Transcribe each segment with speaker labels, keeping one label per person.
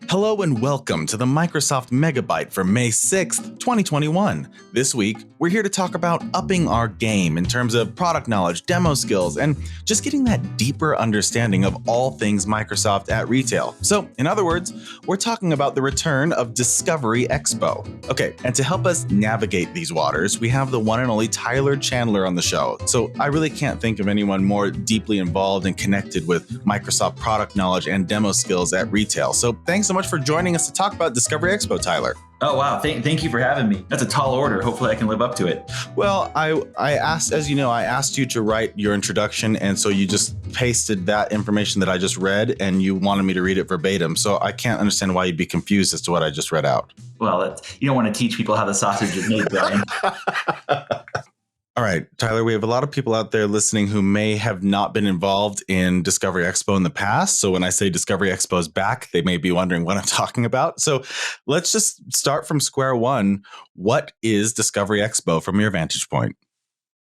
Speaker 1: Hello and welcome to the Microsoft Megabyte for May 6th, 2021. This week, we're here to talk about upping our game in terms of product knowledge, demo skills, and just getting that deeper understanding of all things Microsoft at retail. So, in other words, we're talking about the return of Discovery Expo. Okay, and to help us navigate these waters, we have the one and only Tyler Chandler on the show. So, I really can't think of anyone more deeply involved and connected with Microsoft product knowledge and demo skills at retail. So, thanks so much for joining us to talk about Discovery Expo, Tyler.
Speaker 2: Oh, wow. Thank you for having me. That's a tall order. Hopefully I can live up to it.
Speaker 1: Well, I asked, as you know, I asked you to write your introduction. And so you just pasted that information that I just read and you wanted me to read it verbatim. So I can't understand why you'd be confused as to what I just read out.
Speaker 2: Well, you don't want to teach people how the sausage is made, Brian.
Speaker 1: All right, Tyler, we have a lot of people out there listening who may have not been involved in Discovery Expo in the past. So when I say Discovery Expo is back, they may be wondering what I'm talking about. So let's just start from square one. What is Discovery Expo from your vantage point?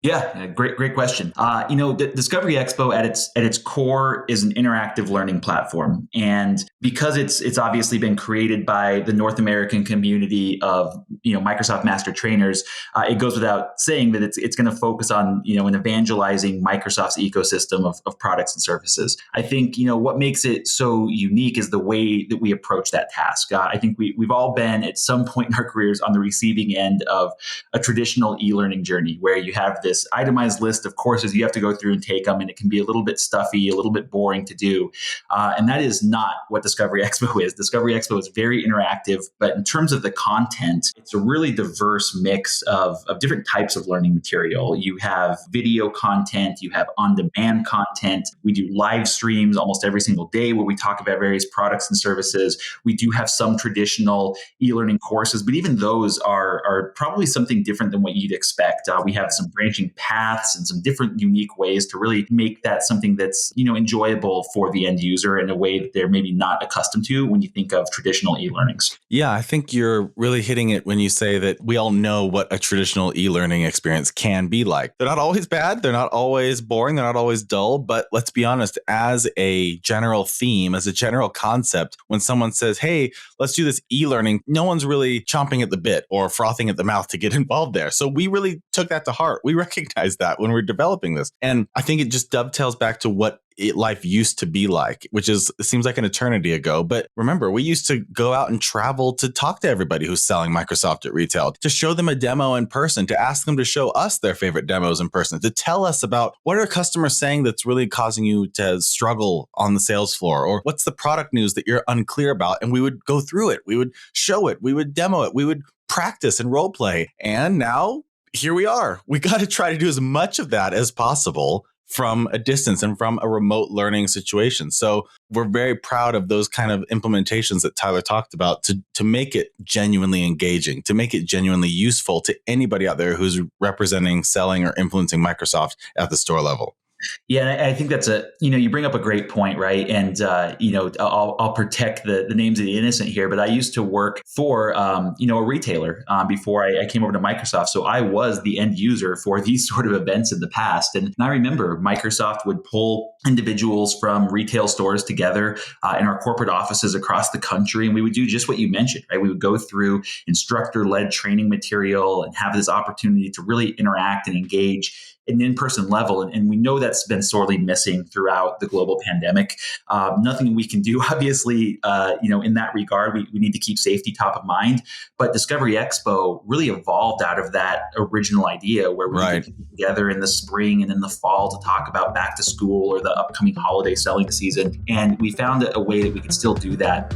Speaker 2: Yeah, great question. The Discovery Expo at its core is an interactive learning platform, and because it's obviously been created by the North American community of Microsoft Master Trainers, it goes without saying that it's going to focus on in evangelizing Microsoft's ecosystem of products and services. I think what makes it so unique is the way that we approach that task. I think we've all been at some point in our careers on the receiving end of a traditional e-learning journey where you have this itemized list of courses you have to go through and take them, and it can be a little bit stuffy, a little bit boring to do. And that is not what Discovery Expo is. Discovery Expo is very interactive, but in terms of the content, it's a really diverse mix of different types of learning material. You have video content, you have on-demand content. We do live streams almost every single day where we talk about various products and services. We do have some traditional e-learning courses, but even those are probably something different than what you'd expect. We have some branching paths and some different unique ways to really make that something that's enjoyable for the end user in a way that they're maybe not accustomed to when you think of traditional e-learnings.
Speaker 1: Yeah, I think you're really hitting it when you say that we all know what a traditional e-learning experience can be like. They're not always bad, they're not always boring, they're not always dull, but let's be honest, as a general theme, as a general concept, when someone says, hey, let's do this e-learning, no one's really chomping at the bit or frothing at the mouth to get involved there. So we really took that to heart. We recognize that when we're developing this. And I think it just dovetails back to what life used to be like, which is, it seems like an eternity ago. But remember, we used to go out and travel to talk to everybody who's selling Microsoft at retail, to show them a demo in person, to ask them to show us their favorite demos in person, to tell us about what are customers saying that's really causing you to struggle on the sales floor, or what's the product news that you're unclear about. And we would go through it. We would show it. We would demo it. We would practice and role play. And now here we are. We got to try to do as much of that as possible from a distance and from a remote learning situation. So we're very proud of those kind of implementations that Tyler talked about to make it genuinely engaging, to make it genuinely useful to anybody out there who's representing, selling, or influencing Microsoft at the store level.
Speaker 2: Yeah, I think that's you bring up a great point, right? And, I'll protect the names of the innocent here, but I used to work for, a retailer before I came over to Microsoft. So I was the end user for these sort of events in the past. And I remember Microsoft would pull individuals from retail stores together in our corporate offices across the country. And we would do just what you mentioned, right? We would go through instructor-led training material and have this opportunity to really interact and engage at an in-person level. And we know that's been sorely missing throughout the global pandemic. Nothing we can do, obviously, in that regard. We need to keep safety top of mind. But Discovery Expo really evolved out of that original idea where we get together in the spring and in the fall to talk about back to school or the upcoming holiday selling season. And we found a way that we could still do that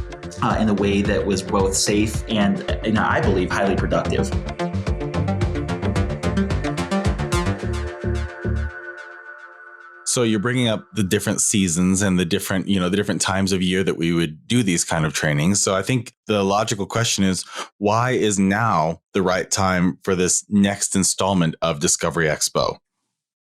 Speaker 2: in a way that was both safe and I believe, highly productive.
Speaker 1: So you're bringing up the different seasons and the different times of year that we would do these kind of trainings. So I think the logical question is, why is now the right time for this next installment of Discovery Expo?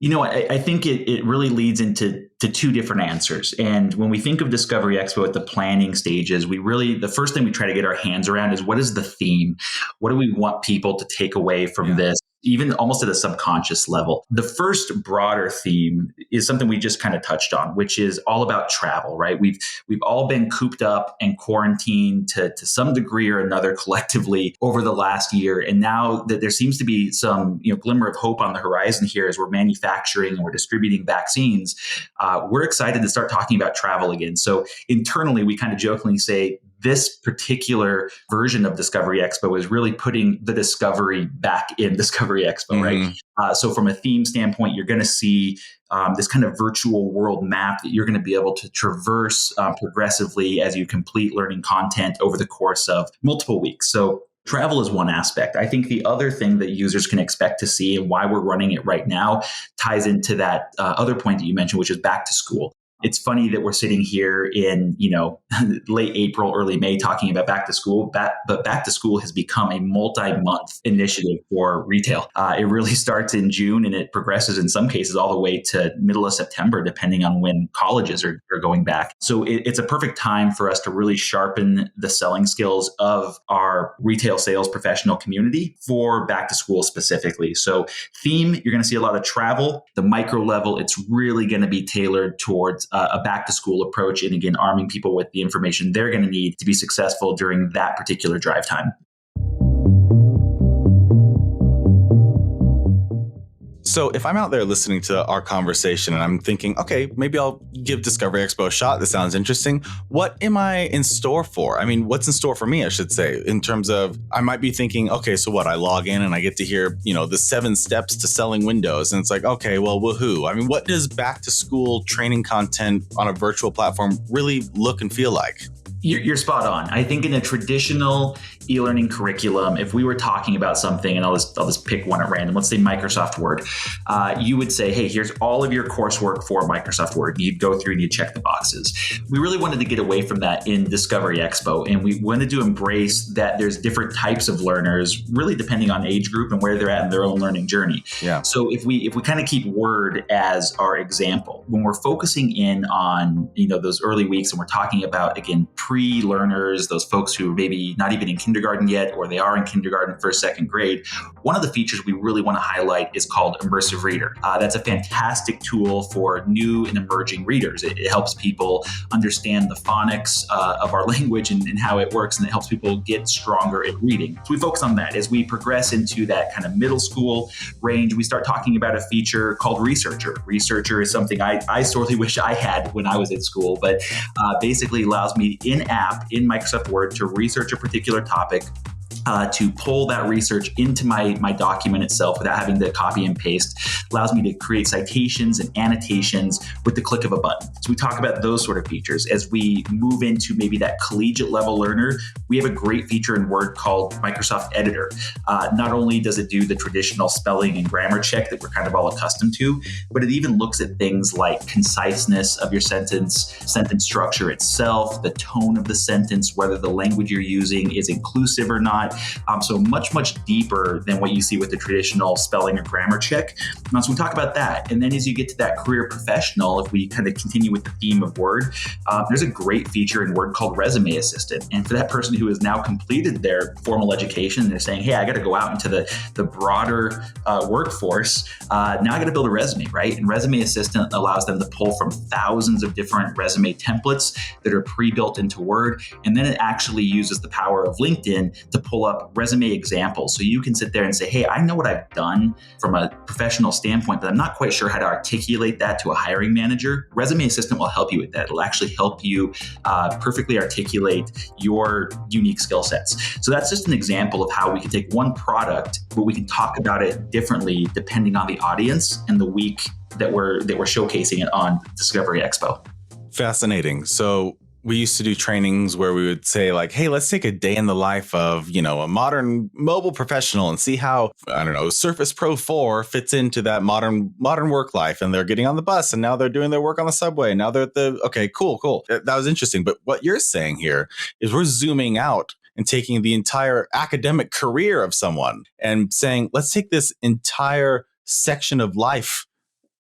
Speaker 2: I think it really leads into two different answers. And when we think of Discovery Expo at the planning stages, the first thing we try to get our hands around is, what is the theme? What do we want people to take away from this even almost at a subconscious level. The first broader theme is something we just kind of touched on, which is all about travel, right? We've all been cooped up and quarantined to some degree or another collectively over the last year. And now that there seems to be some glimmer of hope on the horizon here as we're manufacturing and we're distributing vaccines, we're excited to start talking about travel again. So internally, we kind of jokingly say, this particular version of Discovery Expo is really putting the discovery back in Discovery Expo, right? So from a theme standpoint, you're going to see this kind of virtual world map that you're going to be able to traverse progressively as you complete learning content over the course of multiple weeks. So travel is one aspect. I think the other thing that users can expect to see and why we're running it right now ties into that other point that you mentioned, which is back to school. It's funny that we're sitting here in, late April, early May talking about back to school, but back to school has become a multi-month initiative for retail. It really starts in June and it progresses in some cases all the way to middle of September, depending on when colleges are going back. So it's a perfect time for us to really sharpen the selling skills of our retail sales professional community for back to school specifically. So theme, you're going to see a lot of travel. The micro level, it's really going to be tailored towards a back to school approach. And again, arming people with the information they're going to need to be successful during that particular drive time.
Speaker 1: So if I'm out there listening to our conversation and I'm thinking, okay, maybe I'll give Discovery Expo a shot. This sounds interesting. What am I in store for? I mean, what's in store for me, I should say, in terms of I might be thinking, okay, so what? I log in and I get to hear, the 7 steps to selling Windows. And it's like, okay, well, woohoo. I mean, what does back to school training content on a virtual platform really look and feel like?
Speaker 2: You're spot on. I think in a traditional e-learning curriculum, if we were talking about something, and I'll just pick one at random, let's say Microsoft Word, you would say, hey, here's all of your coursework for Microsoft Word. You'd go through and you'd check the boxes. We really wanted to get away from that in Discovery Expo, and we wanted to embrace that there's different types of learners, really depending on age group and where they're at in their own learning journey.
Speaker 1: Yeah.
Speaker 2: So if we kind of keep Word as our example, when we're focusing in on those early weeks and we're talking about, again, pre-learners, those folks who are maybe not even in kindergarten yet, or they are in kindergarten, first, second grade, one of the features we really want to highlight is called Immersive Reader. That's a fantastic tool for new and emerging readers. It helps people understand the phonics of our language and how it works, and it helps people get stronger at reading. So we focus on that. As we progress into that kind of middle school range, we start talking about a feature called Researcher. Researcher is something I sorely wish I had when I was in school, but basically allows me in-app, in Microsoft Word, to research a particular topic, to pull that research into my document itself without having to copy and paste. Allows me to create citations and annotations with the click of a button. So we talk about those sort of features. As we move into maybe that collegiate level learner, we have a great feature in Word called Microsoft Editor. Not only does it do the traditional spelling and grammar check that we're kind of all accustomed to, but it even looks at things like conciseness of your sentence structure itself, the tone of the sentence, whether the language you're using is inclusive or not. So much deeper than what you see with the traditional spelling or grammar check. So we talk about that. And then as you get to that career professional, if we kind of continue with the theme of Word, there's a great feature in Word called Resume Assistant. And for that person who has now completed their formal education, they're saying, hey, I got to go out into the broader workforce. Now I got to build a resume, right? And Resume Assistant allows them to pull from thousands of different resume templates that are pre-built into Word. And then it actually uses the power of LinkedIn to pull up resume examples. So you can sit there and say, hey, I know what I've done from a professional standpoint, but I'm not quite sure how to articulate that to a hiring manager. Resume Assistant will help you with that. It'll actually help you perfectly articulate your unique skill sets. So that's just an example of how we can take one product, but we can talk about it differently depending on the audience and the week that we're showcasing it on Discovery Expo.
Speaker 1: Fascinating. So we used to do trainings where we would say like, hey, let's take a day in the life of, a modern mobile professional and see how, Surface Pro 4 fits into that modern work life. And they're getting on the bus and now they're doing their work on the subway. Now they're okay, cool. That was interesting. But what you're saying here is we're zooming out and taking the entire academic career of someone and saying, let's take this entire section of life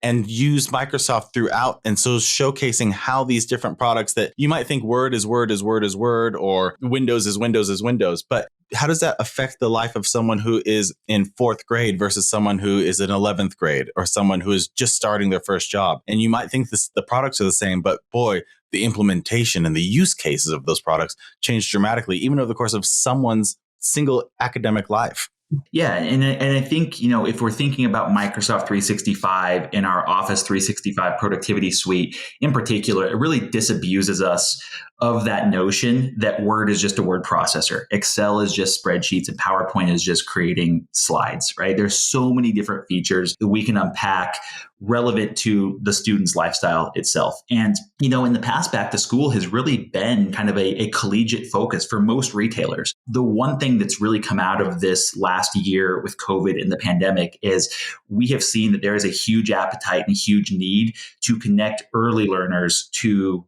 Speaker 1: and use Microsoft throughout. And so showcasing how these different products that you might think Word is Word is Word is Word, or Windows is Windows is Windows, but how does that affect the life of someone who is in fourth grade versus someone who is in 11th grade or someone who is just starting their first job? And you might think the products are the same, but boy, the implementation and the use cases of those products change dramatically, even over the course of someone's single academic life.
Speaker 2: Yeah, and I think, if we're thinking about Microsoft 365 and our Office 365 productivity suite in particular, it really disabuses us of that notion that Word is just a word processor. Excel is just spreadsheets and PowerPoint is just creating slides, right? There's so many different features that we can unpack relevant to the student's lifestyle itself. And, in the past, back to school has really been kind of a collegiate focus for most retailers. The one thing that's really come out of this last year with COVID and the pandemic is we have seen that there is a huge appetite and huge need to connect early learners to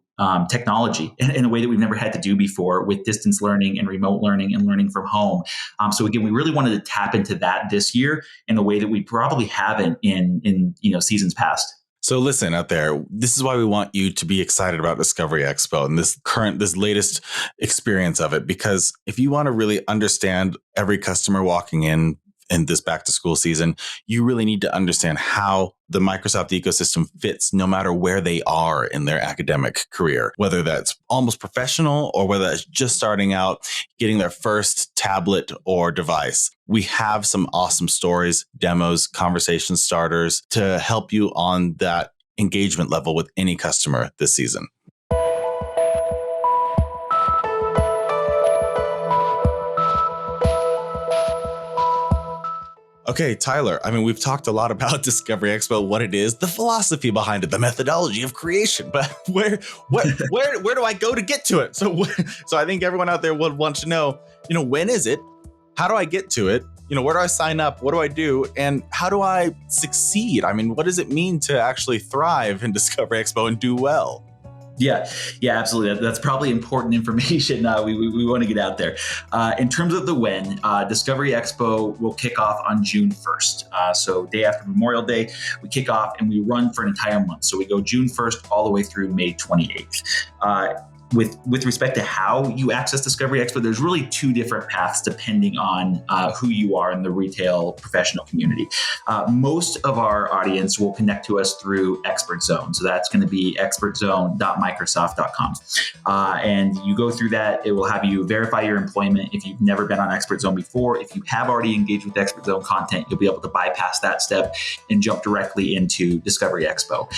Speaker 2: technology in a way that we've never had to do before with distance learning and remote learning and learning from home. So again, we really wanted to tap into that this year in a way that we probably haven't in seasons past.
Speaker 1: So listen out there, this is why we want you to be excited about Discovery Expo and this latest experience of it, because if you want to really understand every customer walking in this back to school season, you really need to understand how the Microsoft ecosystem fits no matter where they are in their academic career, whether that's almost professional or whether that's just starting out, getting their first tablet or device. We have some awesome stories, demos, conversation starters to help you on that engagement level with any customer this season. Okay, Tyler, we've talked a lot about Discovery Expo, what it is, the philosophy behind it, the methodology of creation, but where do I go to get to it? So I think everyone out there would want to know, when is it? How do I get to it? Where do I sign up? What do I do? And how do I succeed? What does it mean to actually thrive in Discovery Expo and do well?
Speaker 2: Yeah, absolutely. That's probably important information we want to get out there. In terms of the when, Discovery Expo will kick off on June 1st. So day after Memorial Day, we kick off and we run for an entire month. So we go June 1st all the way through May 28th. With respect to how you access Discovery Expo, there's really two different paths depending on who you are in the retail professional community. Most of our audience will connect to us through Expert Zone. So that's going to be expertzone.microsoft.com. And you go through that, it will have you verify your employment if you've never been on Expert Zone before. If you have already engaged with Expert Zone content, you'll be able to bypass that step and jump directly into Discovery Expo.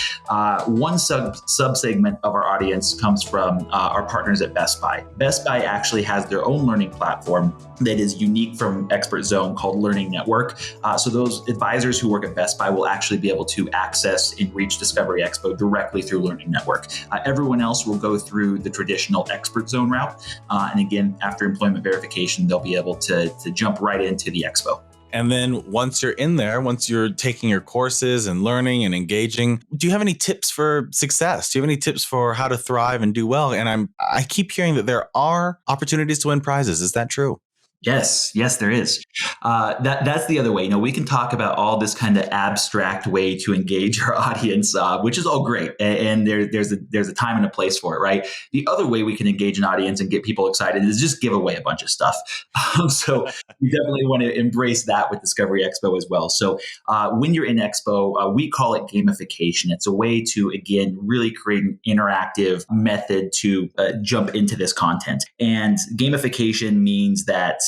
Speaker 2: One sub-segment of our audience comes from our partners at Best Buy. Best Buy actually has their own learning platform that is unique from Expert Zone called Learning Network. So those advisors who work at Best Buy will actually be able to access and reach Discovery Expo directly through Learning Network. Everyone else will go through the traditional Expert Zone route. And again, after employment verification, they'll be able to jump right into the Expo.
Speaker 1: And then once you're in there, once you're taking your courses and learning and engaging, do you have any tips for success? Do you have any tips for how to thrive and do well? And I keep hearing that there are opportunities to win prizes. Is that true?
Speaker 2: Yes, there is. That's the other way. We can talk about all this kind of abstract way to engage our audience, which is all great, and there's a time and a place for it, right? The other way we can engage an audience and get people excited is just give away a bunch of stuff. So we definitely want to embrace that with Discovery Expo as well. So when you're in Expo, we call it gamification. It's a way to, again, really create an interactive method to jump into this content. And gamification means that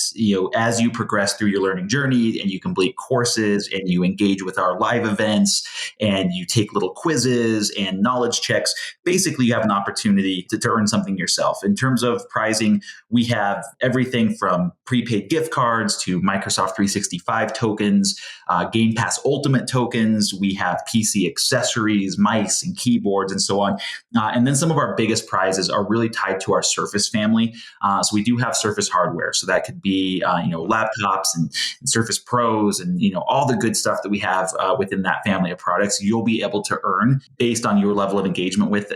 Speaker 2: as you progress through your learning journey and you complete courses and you engage with our live events and you take little quizzes and knowledge checks, basically you have an opportunity to earn something yourself. In terms of prizing, we have everything from prepaid gift cards to Microsoft 365 tokens, Game Pass Ultimate tokens. We have PC accessories, mice and keyboards and so on. And then some of our biggest prizes are really tied to our Surface family. So we do have Surface hardware. So that could be laptops and Surface Pros and all the good stuff that we have within that family of products. You'll be able to earn based on your level of engagement with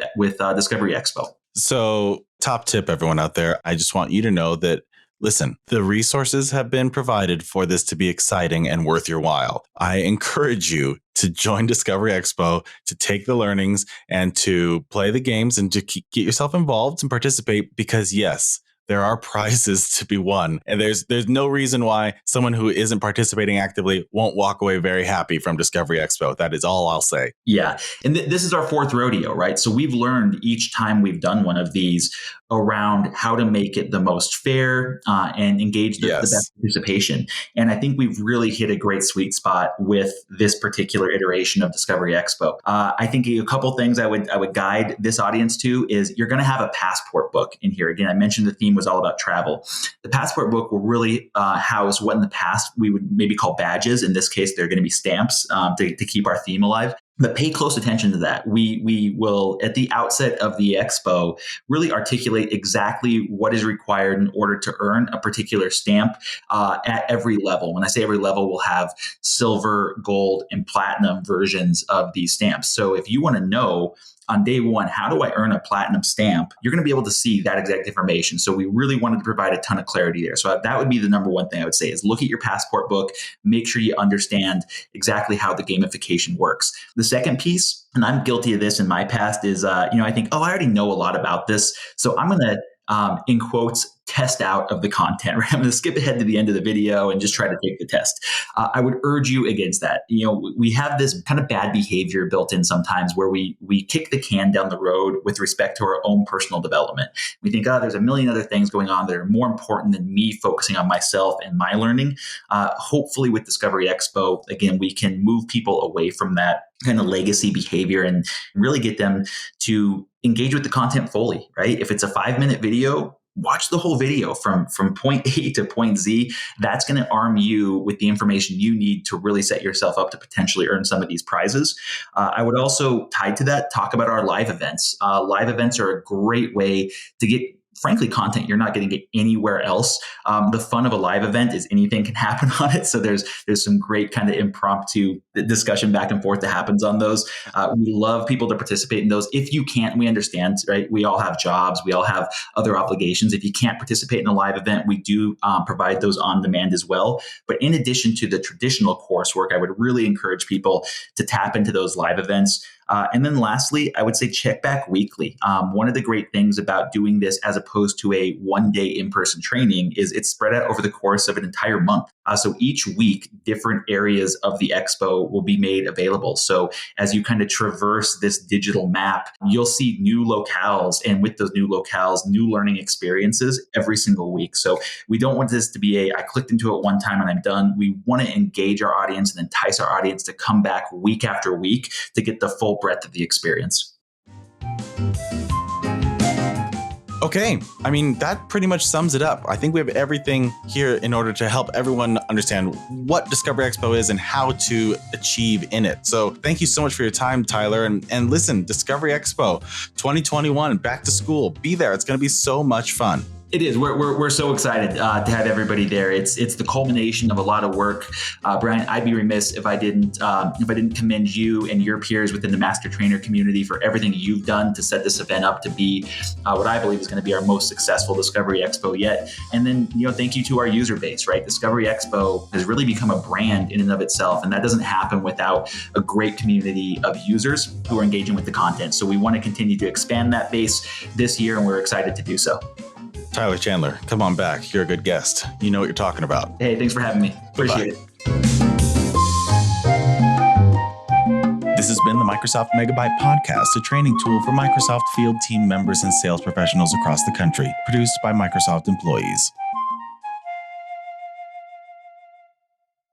Speaker 2: Discovery Expo.
Speaker 1: So, top tip, everyone out there, I just want you to know that, listen, the resources have been provided for this to be exciting and worth your while. I encourage you to join Discovery Expo, to take the learnings and to play the games and to get yourself involved and participate because, yes, there are prizes to be won. And there's no reason why someone who isn't participating actively won't walk away very happy from Discovery Expo. That is all I'll say.
Speaker 2: Yeah. And this is our fourth rodeo, right? So we've learned each time we've done one of these around how to make it the most fair and engage the best participation. And I think we've really hit a great sweet spot with this particular iteration of Discovery Expo. I think a couple things I would guide this audience to is you're going to have a passport book in here. Again, I mentioned the theme was all about travel. The passport book will really house what in the past we would maybe call badges. In this case, they're going to be stamps to keep our theme alive. But pay close attention to that. We will, at the outset of the expo, really articulate exactly what is required in order to earn a particular stamp at every level. When I say every level, we'll have silver, gold, and platinum versions of these stamps. So if you want to know on day one, how do I earn a platinum stamp? You're going to be able to see that exact information. So we really wanted to provide a ton of clarity there. So that would be the number one thing I would say is look at your passport book, make sure you understand exactly how the gamification works. The second piece, and I'm guilty of this in my past, is, I think, I already know a lot about this. So I'm going to, in quotes, test out of the content, right? I'm going to skip ahead to the end of the video and just try to take the test. I would urge you against that. We have this kind of bad behavior built in sometimes where we kick the can down the road with respect to our own personal development. We think, there's a million other things going on that are more important than me focusing on myself and my learning. Hopefully with Discovery Expo, again, we can move people away from that kind of legacy behavior and really get them to engage with the content fully, right? If it's a 5-minute video, watch the whole video from point A to point Z. That's going to arm you with the information you need to really set yourself up to potentially earn some of these prizes. I would also, tied to that, talk about our live events. Live events are a great way to get, frankly, content you're not going to get anywhere else. The fun of a live event is anything can happen on it. So there's some great kind of impromptu discussion back and forth that happens on those. We love people to participate in those. If you can't, we understand, right? We all have jobs. We all have other obligations. If you can't participate in a live event, we do provide those on demand as well. But in addition to the traditional coursework, I would really encourage people to tap into those live events. And then lastly, I would say check back weekly. One of the great things about doing this as opposed to a one-day in-person training is it's spread out over the course of an entire month. So each week, different areas of the expo will be made available. So as you kind of traverse this digital map, you'll see new locales, and with those new locales, new learning experiences every single week. So we don't want this to be I clicked into it one time and I'm done. We want to engage our audience and entice our audience to come back week after week to get the full breadth of the experience.
Speaker 1: Okay. I mean, that pretty much sums it up. I think we have everything here in order to help everyone understand what Discovery Expo is and how to achieve in it. So thank you so much for your time, Tyler. And listen, Discovery Expo 2021, back to school. Be there. It's going to be so much fun.
Speaker 2: It is. We're so excited to have everybody there. It's the culmination of a lot of work. Brian, I'd be remiss if I didn't commend you and your peers within the Master Trainer community for everything you've done to set this event up to be what I believe is going to be our most successful Discovery Expo yet. And then, thank you to our user base, right? Discovery Expo has really become a brand in and of itself, and that doesn't happen without a great community of users who are engaging with the content. So we want to continue to expand that base this year, and we're excited to do so.
Speaker 1: Tyler Chandler, come on back. You're a good guest. You know what you're talking about.
Speaker 2: Hey, thanks for having me. Appreciate it.
Speaker 1: This has been the Microsoft Megabyte Podcast, a training tool for Microsoft field team members and sales professionals across the country, produced by Microsoft employees.